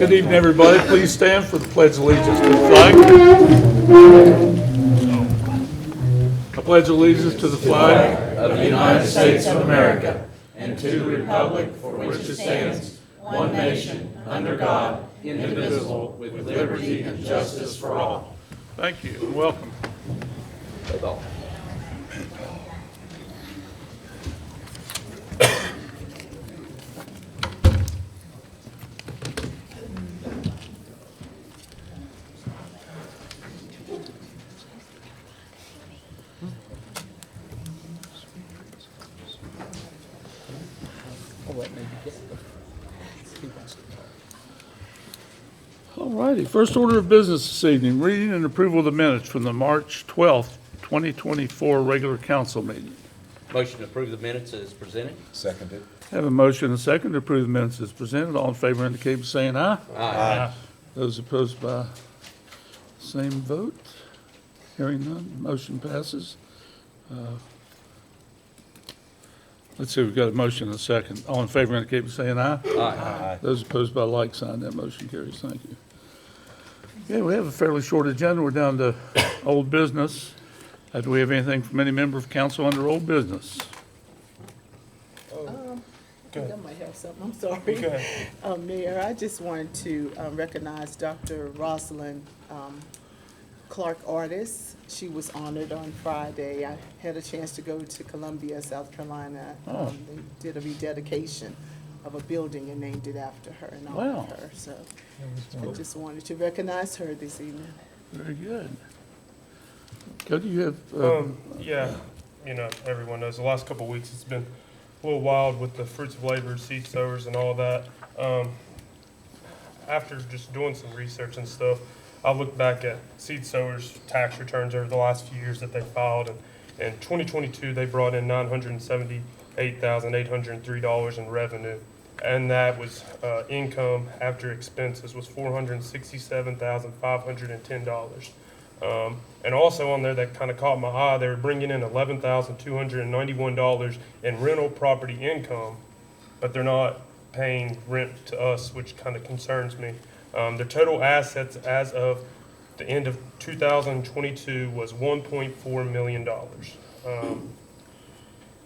Good evening, everybody. Please stand for the Pledge of Allegiance to the flag. I pledge allegiance to the flag of the United States of America and to the republic for which it stands, one nation, under God, indivisible, with liberty and justice for all. Thank you and welcome. All righty. First order of business this evening, reading and approval of the minutes from the March 12th, 2024 regular council meeting. Motion to approve the minutes as presented. Seconded. Have a motion and a second to approve the minutes as presented. All in favor indicate by saying aye. Aye. Those opposed by same vote. Hearing none, motion passes. Let's see, we've got a motion and a second. All in favor indicate by saying aye. Aye. Those opposed by like sign, that motion carries. Thank you. Okay, we have a fairly short agenda. We're down to old business. Do we have anything from any member of council under old business? I think I might have something, I'm sorry. Mayor, I just wanted to recognize Dr. Rosalind Clark Artis. She was honored on Friday. I had a chance to go to Columbia, South Carolina. They did a rededication of a building and named it after her and honored her. So I just wanted to recognize her this evening. Very good. Cody, you have? Yeah, you know, everyone knows the last couple of weeks it's been a little wild with the fruits of labor, seed sowers, and all that. After just doing some research and stuff, I looked back at seed sowers' tax returns over the last few years that they filed, and in 2022 they brought in $978,803 in revenue, and that was income after expenses was $467,510. And also on there that kind of caught my eye, they were bringing in $11,291 in rental property income, but they're not paying rent to us, which kind of concerns me. Their total assets as of the end of 2022 was $1.4 million.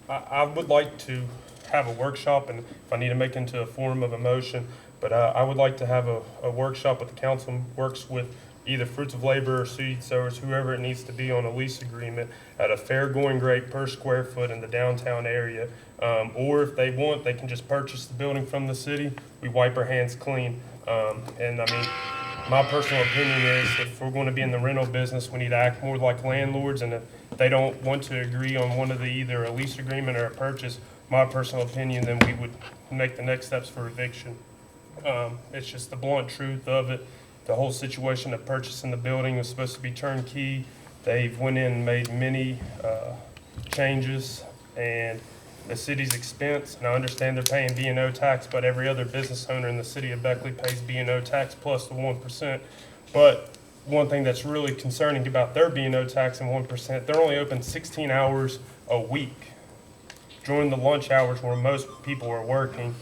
I would like to have a workshop, and if I need to make it into a form of a motion, but I would like to have a workshop with the council, works with either fruits of labor or seed sowers, whoever it needs to be, on a lease agreement at a fair going rate per square foot in the downtown area. Or if they want, they can just purchase the building from the city. We wipe our hands clean. And I mean, my personal opinion is if we're going to be in the rental business, we need to act more like landlords. And if they don't want to agree on one of the, either a lease agreement or a purchase, my personal opinion, then we would make the next steps for eviction. It's just the blunt truth of it. The whole situation of purchasing the building was supposed to be turnkey. They've went in and made many changes, and the city's expense, and I understand they're paying B&O tax, but every other business owner in the city of Beckley pays B&O tax plus the 1%. But one thing that's really concerning about their B&O tax and 1%, they're only open 16 hours a week during the lunch hours where most people are working.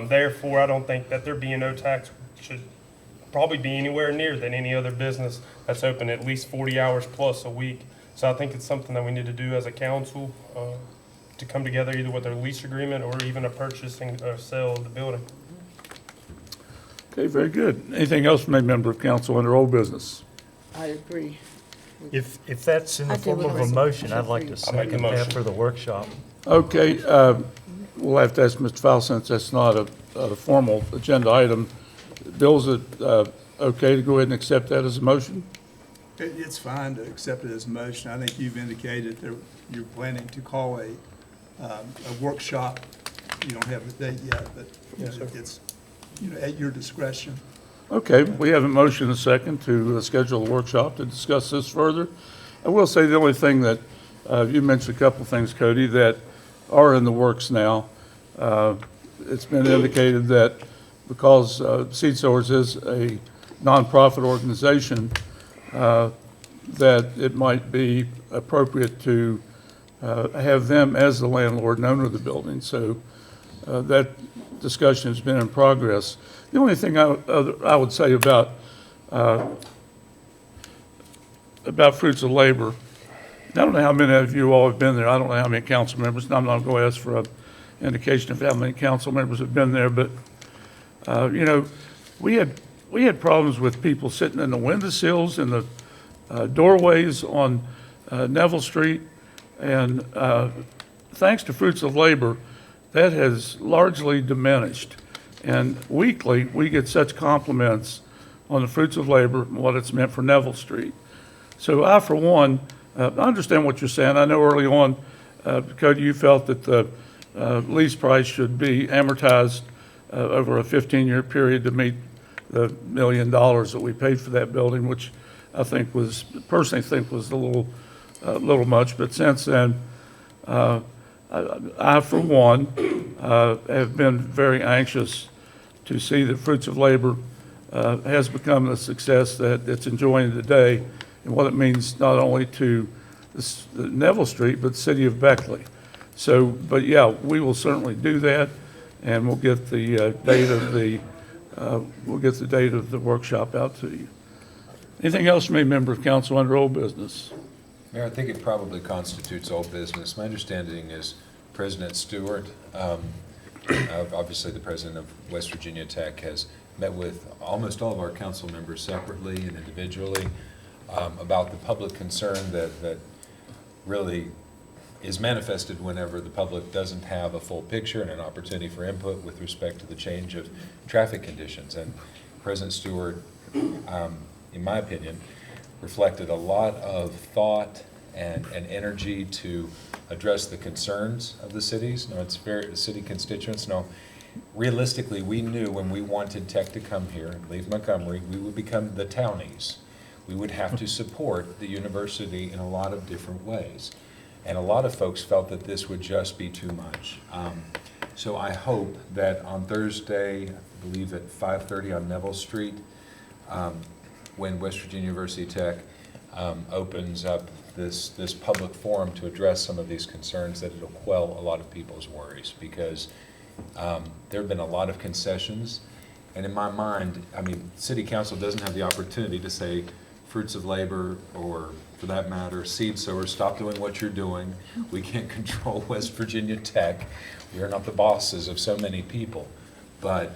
Therefore, I don't think that their B&O tax should probably be anywhere near than any other business that's open at least 40 hours plus a week. So I think it's something that we need to do as a council to come together either with a lease agreement or even a purchasing or sale of the building. Okay, very good. Anything else from a member of council under old business? I agree. If that's in the I do form of a also motion, I'd like agree. to I'll make a second motion. that for the workshop. Okay, we'll have to ask Mr. Fowle, since that's not a formal agenda item. Bill, is it okay to go ahead and accept that as a motion? It's fine to accept it as a motion. I think you've indicated that you're planning to call a workshop. You don't have the date yet, but it's at your discretion. Okay, we have a motion and a second to schedule a workshop to discuss this further. I will say the only thing that you mentioned a couple things, Cody, that are in the works now. It's been indicated that because Seed Sowers is a nonprofit organization, that it might be appropriate to have them as the landlord and owner of the building. So that discussion has been in progress. The only thing I would say about Fruits of Labor, I don't know how many of you all have been there. I don't know how many council members, and I'm not going to ask for an indication of how many council members have been there, but, you know, we had problems with people sitting in the windowsills and the doorways on Neville Street, and thanks to Fruits of Labor, that has largely diminished. And weekly, we get such compliments on the Fruits of Labor and what it's meant for Neville Street. So I, for one, I understand what you're saying. I know early on, Cody, you felt that the lease price should be amortized over a 15-year period to meet the $1 million that we paid for that building, which I think was, personally think was a little much. But since then, I, for one, have been very anxious to see that Fruits of Labor has become the success that it's enjoying today, and what it means not only to Neville Street, but the city of Beckley. So, but yeah, we will certainly do that, and we'll get the date of the workshop out to you. Anything else from any member of council under old business? Mayor, I think it probably constitutes old business. My understanding is President Stewart, obviously the president of West Virginia Tech, has met with almost all of our council members separately and individually about the public concern that really is manifested whenever the public doesn't have a full picture and an opportunity for input with respect to the change of traffic conditions. And President Stewart, in my opinion, reflected a lot of thought and energy to address the concerns of the cities. No, it's very city constituents. No, realistically, we knew when we wanted Tech to come here and leave Montgomery, we would become the townies. We would have to support the university in a lot of different ways. And a lot of folks felt that this would just be too much. So I hope that on Thursday, I believe at 5:30 on Neville Street, when West Virginia University Tech opens up this public forum to address some of these concerns, that it'll quell a lot of people's worries, because there have been a lot of concessions. And in my mind, I mean, City Council doesn't have the opportunity to say, Fruits of Labor, or for that matter, Seed Sowers, stop doing what you're doing. We can't control West Virginia Tech. We are not the bosses of so many people. But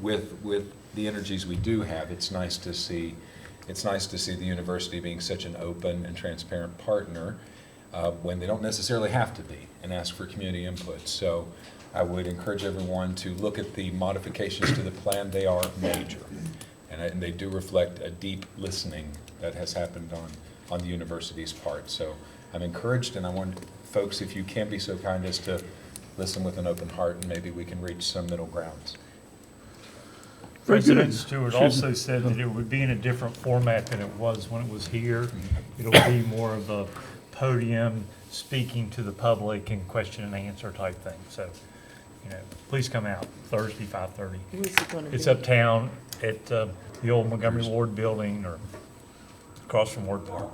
with the energies we do have, it's nice to see the university being such an open and transparent partner when they don't necessarily have to be, and ask for community input. So I would encourage everyone to look at the modifications to the plan. They are major, and they do reflect a deep listening that has happened on the university's part. So I'm encouraged, and I want folks, if you can be so kind as to listen with an open heart, and maybe we can reach some middle grounds. Very good. President Stewart also said that it would be in a different format than it was when it was here. It'll be more of a podium, speaking to the public and question and answer type thing. So, you know, please come out Thursday, 5:30. Where's it gonna be? It's uptown at the old Montgomery Ward building, or across from Ward Park.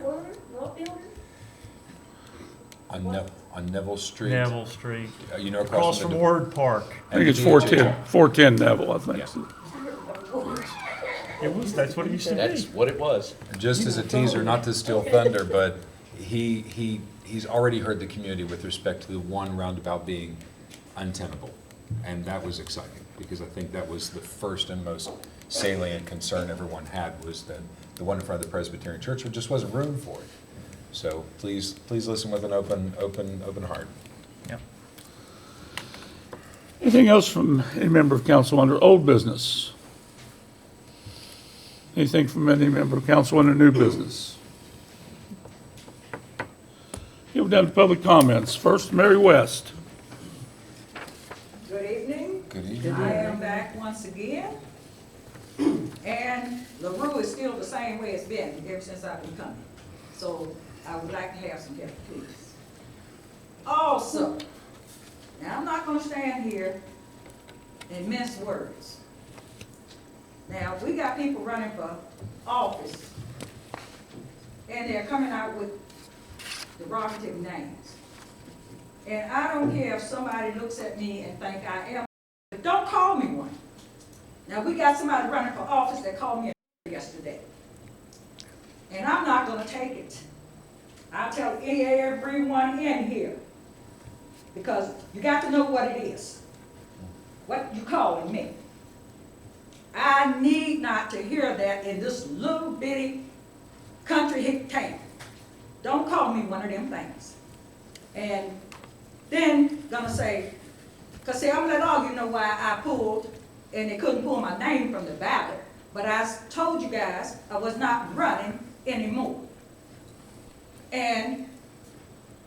On Neville Street. Neville Street, You know, across from Ward Park. I think it's 410 Neville, I think. Yeah. That's what it used to That's be. what it was. Just as a teaser, not to steal thunder, but he's already heard the community with respect to the one roundabout being untenable. And that was exciting, because I think that was the first and most salient concern everyone had, was that the one in front of the Presbyterian Church, there just wasn't room for it. So please listen with an open heart. Yeah. Anything else from any member of council under old business? Anything from any member of council under new business? Okay, we're down to public comments. First, Mary West. Good evening. Good evening. I am back once again. And LaRue is still the same way it's been ever since I've been coming. So I would like to have some help, please. Also, now I'm not gonna stand here and mince words. Now, we got people running for office, and they're coming out with derogative names. And I don't care if somebody looks at me and think I am, but don't call Now, we got somebody running for office that called me yesterday. And I'm not gonna take it. I'll tell everyone in here. Because you got to know what it is. What you calling me. I need not to hear that in this little bitty country hick town. Don't call me one of them things. And then gonna say, cause see, I'm gonna let all you know why I pulled, and they couldn't pull my name from the ballot. But I told you guys I was not running anymore. And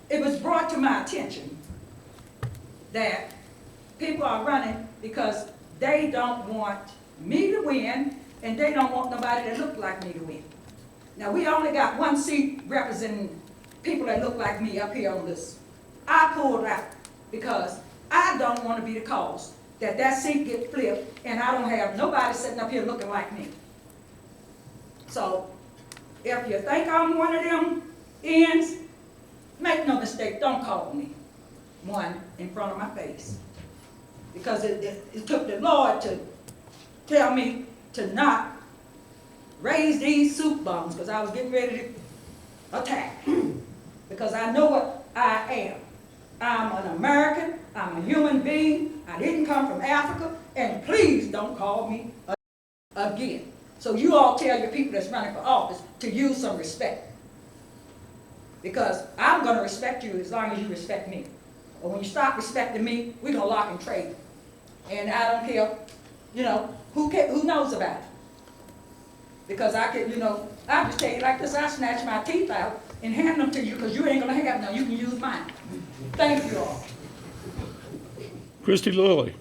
it was brought to my attention that people are running because they don't want me to win, and they don't want nobody that look like me to win. Now, we only got one seat representing people that look like me up here on this. I pulled out because I don't want to be the cause that that seat gets flipped, and I don't have nobody sitting up here looking like me. So, if you think I'm one of them ends, make no mistake, don't call me one in front of my face. Because it took the Lord to tell me to not raise these soup bones, because I was getting ready to attack. Because I know what I am. I'm an American, I'm a human being, I didn't come from Africa, and please don't call me again. So you all tell your people that's running for office to use some respect. Because I'm going to respect you as long as you respect me. But when you stop respecting me, we're going to lock and trade. And I don't care, you know, who knows about it. Because I can, you know, I just tell you like this, I snatch my teeth out and hand them to you because you ain't going to have none. You can use mine. Thank you all. Christy Lilly.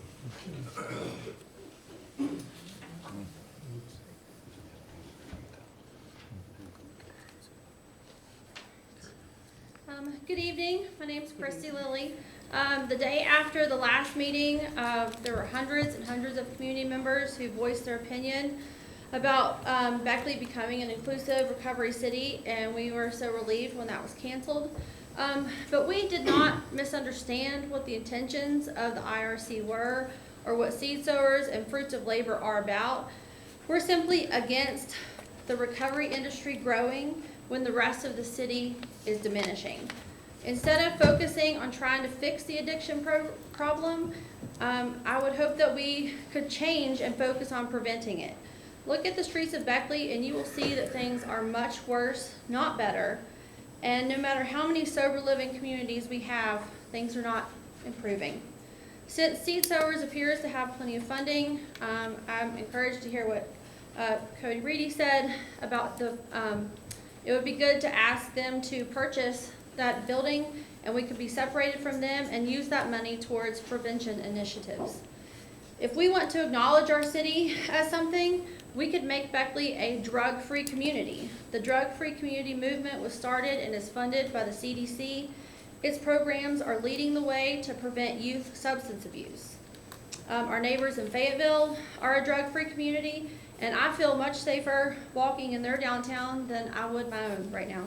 Good evening. My name is Christy Lilly. The day after the last meeting, there were hundreds and hundreds of community members who voiced their opinion about Beckley becoming an inclusive recovery city, and we were so relieved when that was canceled. But we did not misunderstand what the intentions of the IRC were or what seed sowers and fruits of labor are about. We're simply against the recovery industry growing when the rest of the city is diminishing. Instead of focusing on trying to fix the addiction problem, I would hope that we could change and focus on preventing it. Look at the streets of Beckley and you will see that things are much worse, not better. And no matter how many sober living communities we have, things are not improving. Since Seed Sowers appears to have plenty of funding, I'm encouraged to hear what Cody Reedy said about it would be good to ask them to purchase that building, and we could be separated from them and use that money towards prevention initiatives. If we want to acknowledge our city as something, we could make Beckley a drug-free community. The drug-free community movement was started and is funded by the CDC. Its programs are leading the way to prevent youth substance abuse. Our neighbors in Fayetteville are a drug-free community, and I feel much safer walking in their downtown than I would my own right now.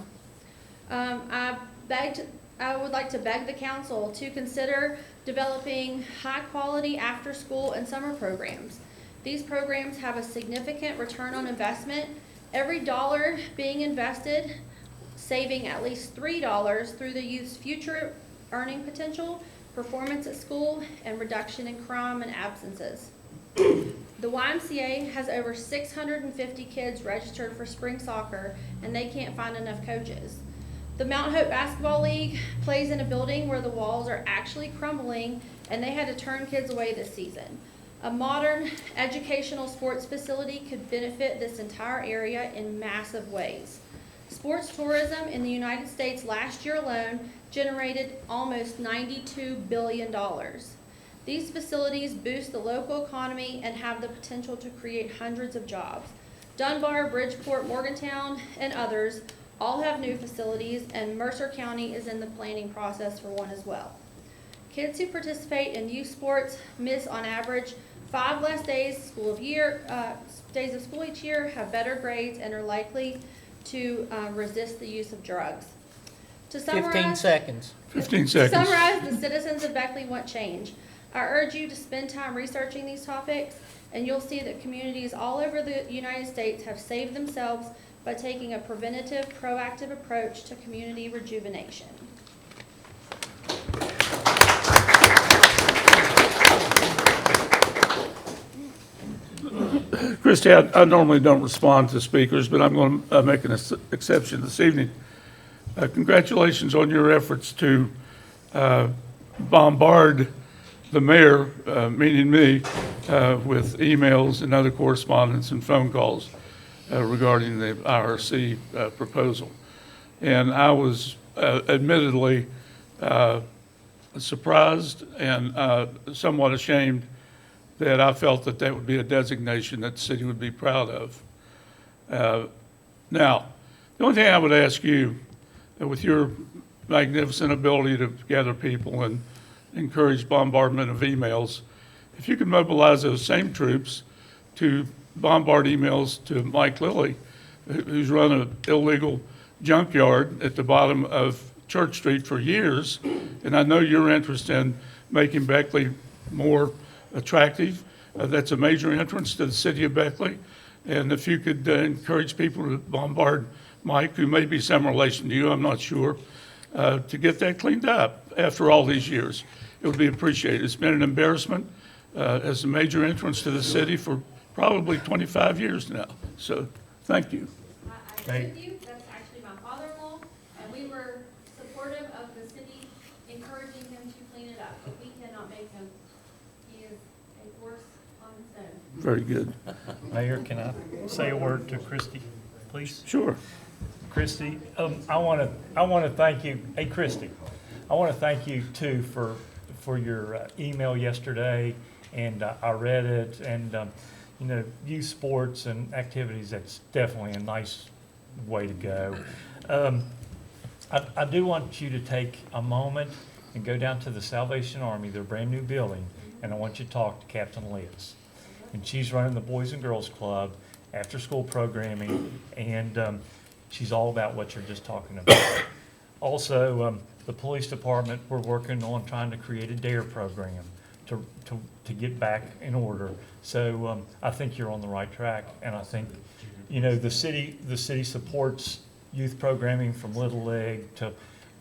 I would like to beg the council to consider developing high-quality after-school and summer programs. These programs have a significant return on investment. Every dollar being invested, saving at least $3 through the youth's future earning potential, performance at school, and reduction in crime and absences. The YMCA has over 650 kids registered for spring soccer, and they can't find enough coaches. The Mount Hope Basketball League plays in a building where the walls are actually crumbling, and they had to turn kids away this season. A modern educational sports facility could benefit this entire area in massive ways. Sports tourism in the United States last year alone generated almost $92 billion. These facilities boost the local economy and have the potential to create hundreds of jobs. Dunbar, Bridgeport, Morgantown, and others all have new facilities, and Mercer County is in the planning process for one as well. Kids who participate in youth sports miss on average 5 less days of school each year, have better grades, and are likely to resist the use of drugs. To summarize, 15 seconds. 15 to seconds. summarize, the citizens of Beckley want change. I urge you to spend time researching these topics and you'll see that communities all over the United States have saved themselves by taking a preventative, proactive approach to community rejuvenation. Christie, I normally don't respond to speakers, but I'm going to make an exception this evening. Congratulations on your efforts to bombard the mayor, meaning me, with emails and other correspondence and phone calls regarding the IRC proposal. And I was admittedly surprised and somewhat ashamed that I felt that that would be a designation that the city would be proud of. Now, the only thing I would ask you, with your magnificent ability to gather people and encourage bombardment of emails, if you could mobilize those same troops to bombard emails to Mike Lilly, who's run an illegal junkyard at the bottom of Church Street for years, and I know you're interested in making Beckley more attractive. That's a major entrance to the city of Beckley. And if you could encourage people to bombard Mike, who may be some relation to you, I'm not sure, to get that cleaned up after all these years, it would be appreciated. It's been an embarrassment as a major entrance to the city for probably 25 years now. So thank you. I agree with you. That's actually my father-in-law, and we were supportive of the city encouraging him to clean it up, but we cannot make him. He is a force on his own. Very good. Mayor, can I say a word to Christie, please? Sure. Christie, I want to thank you. Hey, Christie, I want to thank you too for your email yesterday, and I read it. And you know, youth sports and activities, that's definitely a nice way to go. I do want you to take a moment and go down to the Salvation Army, their brand new building, and I want you to talk to Captain Liz. And she's running the Boys and Girls Club, after school programming, and she's all about what you're just talking about. Also, the police department, we're working on trying to create a DARE program to get back in order. So I think you're on the right track, and I think, you know, the city supports youth programming from Little League to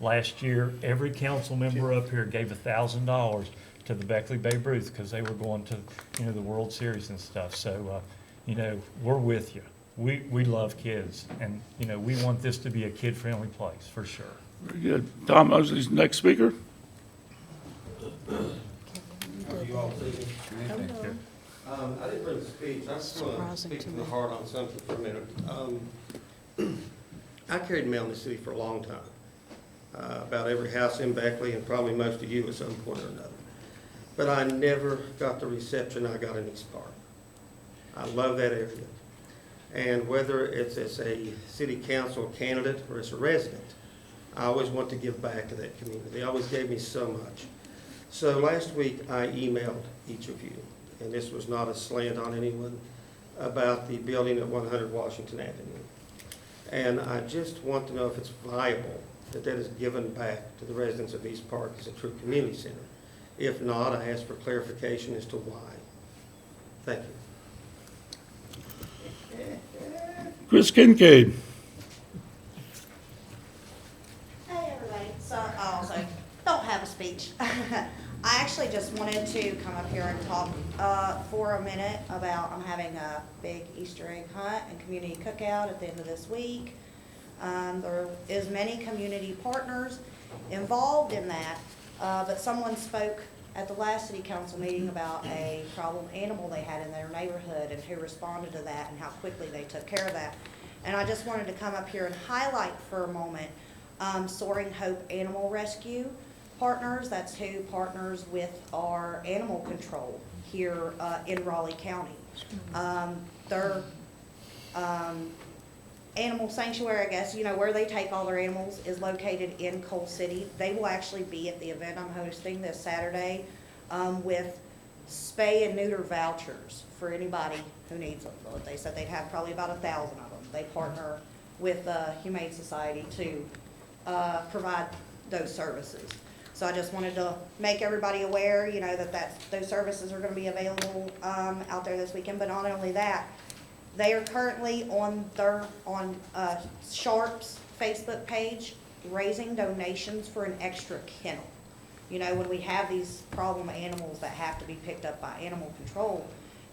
last year. Every council member up here gave $1,000 to the Beckley Babe Ruth because they were going to, you know, the World Series and stuff. So, you know, we're with you. We love kids, and, you know, we want this to be a kid-friendly place, for sure. Very good. Tom Mosley's the next speaker. You all see me? I didn't bring a speech. I just want to speak from the heart on something for a minute. I carried mail in the city for a long time, about every house in Beckley and probably most of you at some point or another. But I never got the reception I got in East Park. I love that area. And whether it's as a city council candidate or as a resident, I always want to give back to that community. They always gave me so much. So last week I emailed each of you, and this was not a slant on anyone, about the building at 100 Washington Avenue. And I just want to know if it's viable that is given back to the residents of East Park as a true community center. If not, I ask for clarification as to why. Thank you. Chris Kincaid. Hey everybody, so I also don't have a speech. I actually just wanted to come up here and talk for a minute about, I'm having a big Easter egg hunt and community cookout at the end of this week. There is many community partners involved in that, but someone spoke at the last city council meeting about a problem animal they had in their neighborhood and who responded to that and how quickly they took care of that. And I just wanted to come up here and highlight for a moment Soaring Hope Animal Rescue Partners. That's who partners with our animal control here in Raleigh County. Their animal sanctuary, I guess, you know, where they take all their animals is located in Coal City. They will actually be at the event I'm hosting this Saturday with spay and neuter vouchers for anybody who needs them. They said they'd have probably about 1,000 of them. They partner with the Humane Society to provide those services. So I just wanted to make everybody aware, you know, that those services are gonna be available, out there this weekend. But not only that, they are currently on Sharp's Facebook page, raising donations for an extra kennel. You know, when we have these problem animals that have to be picked up by animal control,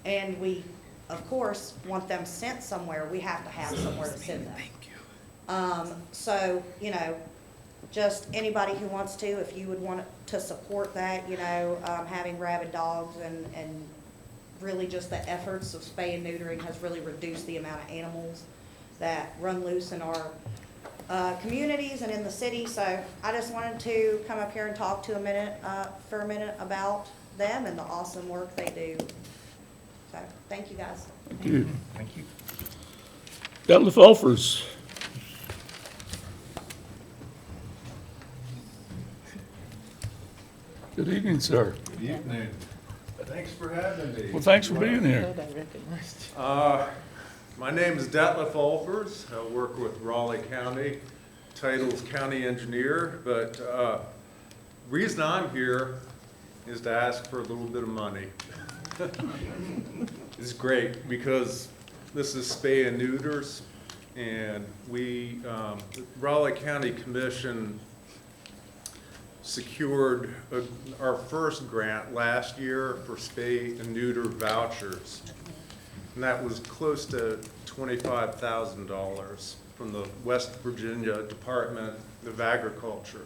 and we, of course, want them sent somewhere, we have to have somewhere to send them. So, you know, just anybody who wants to, if you would want to support that, you know, having rabid dogs and really just the efforts of spay and neutering has really reduced the amount of animals that run loose in our communities and in the city. So I just wanted to come up here and talk for a minute about them and the awesome work they do. So, thank you guys. Thank you. Thank you. Detlef Olfers. Good evening, sir. Good evening. Thanks for having me. Well, thanks for being here. Thought I recognized you. My name is Detlef Olfers. I work with Raleigh County. Title's county engineer, but reason I'm here is to ask for a little bit of money. It's great because this is spay and neuters, and we, the Raleigh County Commission secured our first grant last year for spay and neuter vouchers. And that was close to $25,000 from the West Virginia Department of Agriculture.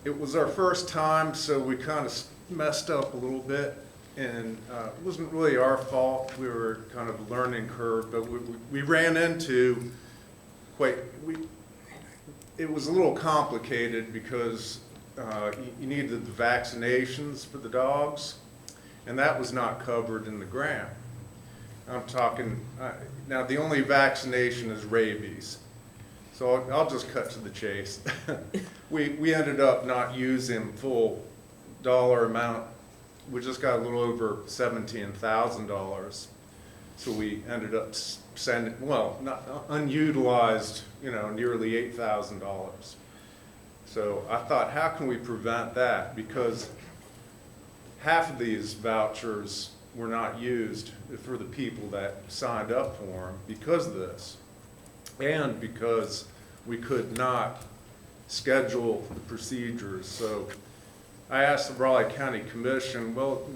It was our first time, so we kind of messed up a little bit, and it wasn't really our fault. We were kind of a learning curve, but we ran into it was a little complicated because you needed the vaccinations for the dogs, and that was not covered in the grant. I'm talking, now the only vaccination is rabies. So I'll just cut to the chase. We ended up not using full dollar amount. We just got a little over $17,000. So we ended up sending, well, not unutilized, you know, nearly $8,000. So I thought, how can we prevent that? Because half of these vouchers were not used for the people that signed up for them because of this. And because we could not schedule the procedures. So I asked the Raleigh County Commission, well,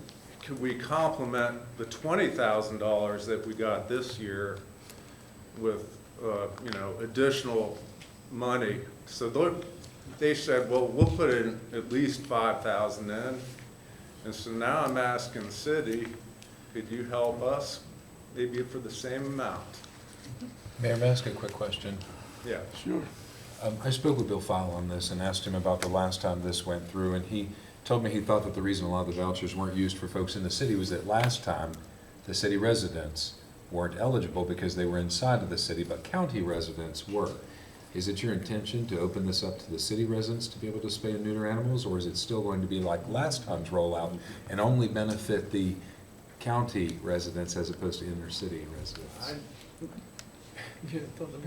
could we complement the $20,000 that we got this year with, you know, additional money? So they said, well, we'll put in at least $5,000 in. And so now I'm asking the city, could you help us maybe for the same amount? Mayor, may I ask a quick question? Yeah. Sure. I spoke with Bill Fowle on this and asked him about the last time this went through, and he told me he thought that the reason a lot of the vouchers weren't used for folks in the city was that last time the city residents weren't eligible because they were inside of the city, but county residents were. Is it your intention to open this up to the city residents to be able to spay and neuter animals, or is it still going to be like last time's rollout and only benefit the county residents as opposed to inner city residents?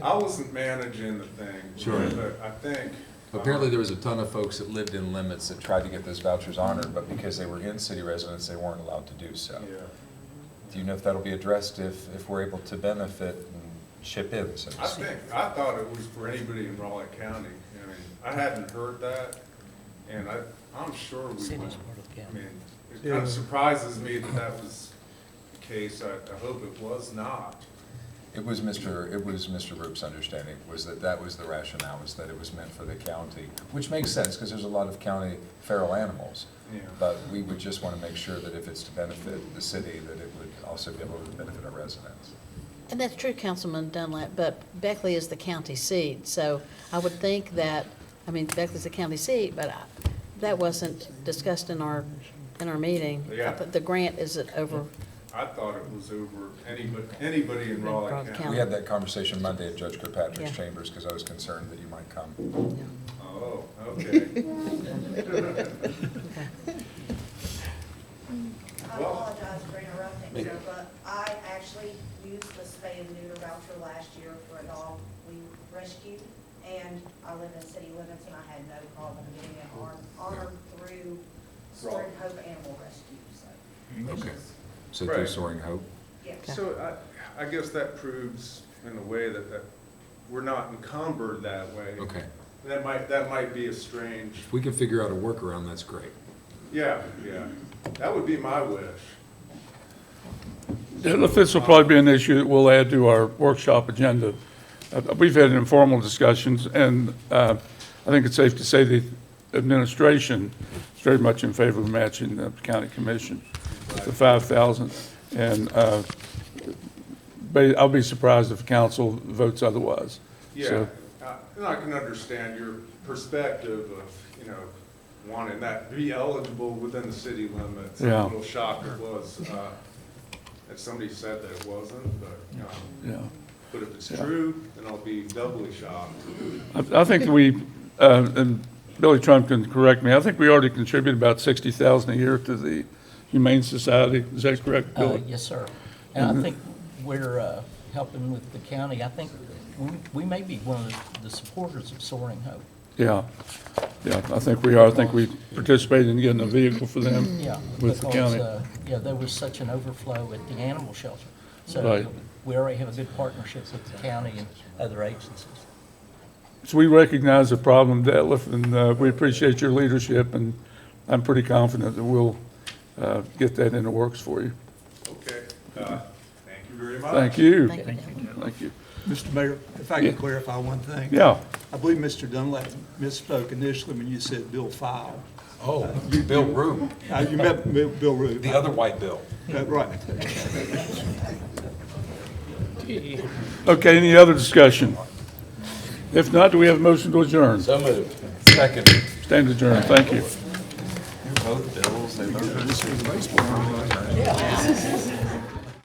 I wasn't managing the thing. Sure. But I think. Apparently there was a ton of folks that lived in limits that tried to get those vouchers honored, but because they were in city residents, they weren't allowed to do so. Yeah. Do you know if that'll be addressed if we're able to benefit and chip in, so to speak? I thought it was for anybody in Raleigh County. I mean, I hadn't heard that, and I'm sure we would. I mean, it kind of surprises me that that was the case. I hope it was not. It was Mr. Roop's understanding was that was the rationale, was that it was meant for the county, which makes sense because there's a lot of county feral animals. Yeah. But we would just want to make sure that if it's to benefit the city, that it would also be able to benefit our residents. And that's true, Councilman Dunlap, but Beckley is the county seat, so I would think that, I mean, Beckley's the county seat, but that wasn't discussed in our meeting. Yeah. I thought the grant is over. I thought it was over anybody in Raleigh Raleigh County. We had that conversation Monday at Judge Kirkpatrick's Yeah. chambers because I was concerned that you might come. Oh, okay. I apologize for interrupting, sir, but I actually used the spay and neuter voucher last year for a dog we rescued. and I live in city limits, and I had no problem getting it honored through Soaring Hope Animal Rescue, so. which Okay. is- So through Right. Soaring Hope? Yeah. So I guess that proves in a way that we're not encumbered that way. Okay. That might be a strange, If we can figure out a workaround, that's great. yeah. That would be my wish. Yeah, this will probably be an issue that we'll add to our workshop agenda. We've had informal discussions, and I think it's safe to say the administration is very much in favor of matching the county commission with the 5,000. And I'll be surprised if council votes otherwise. Yeah, So, and I can understand your perspective of, wanting that to be eligible within the city limits. I'm Yeah. a little shocked it was, that somebody said that it wasn't, but, yeah. but if it's true, then I'll be doubly shocked. I think we, and Billy Trump can correct me, I think we already contribute about 60,000 a year to the Humane Society. Is that correct, Billy? Yes, sir. And I think we're helping with the county. I think we may be one of the supporters of Soaring Hope. Yeah, I think we are. I think we participated in getting a vehicle for them Yeah. with the because, county. Yeah, there was such an overflow at the animal shelter. So Right. we already have a good partnership with the county and other agencies. So we recognize the problem, Detlef, and we appreciate your leadership, and I'm pretty confident that we'll get that in the works for you. Okay, thank you very much. Thank you. Thank you. Thank you. Mr. Mayor, if I Yeah. can clarify one thing. Yeah, I believe Mr. Dunlap misspoke initially when you said Bill File. Oh, Bill Rue, You meant Bill Rube. the other white Bill. Right. okay, any other discussion? If not, do we have a motion to adjourn? So moved. Second. Stand adjourned, thank you. Both bills, they both.